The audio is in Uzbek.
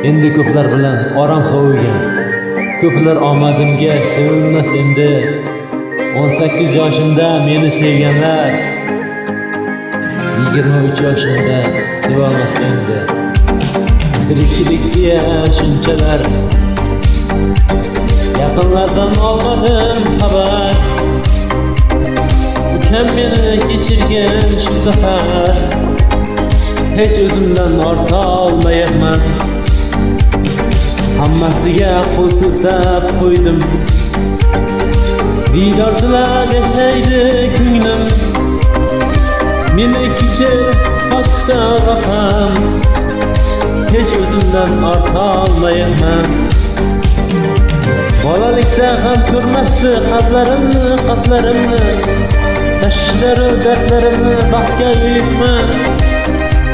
Endi ko'plar bilan oram sovigan, ko'plar omadimga sevinmas endi. 18 yoshimda meni sevganlar 23 yoshimda sevolmas endi. Tirikchilikga shunchalar yaqinlardan olmadim xabar. Ukam meni kechirgan shu safar, hech o'zimdan orta olmayapman. Hammasiga qo'l siltab qo'ydim, diydor tilab yashaydi ko'nglim. Meni kechir pokiza opam, hech o'zimdan orta olmayapman. Bolalikda ham ko'rmasdi qatlarimni, tashvishlaru dardlarimni baxtga yo'yibman.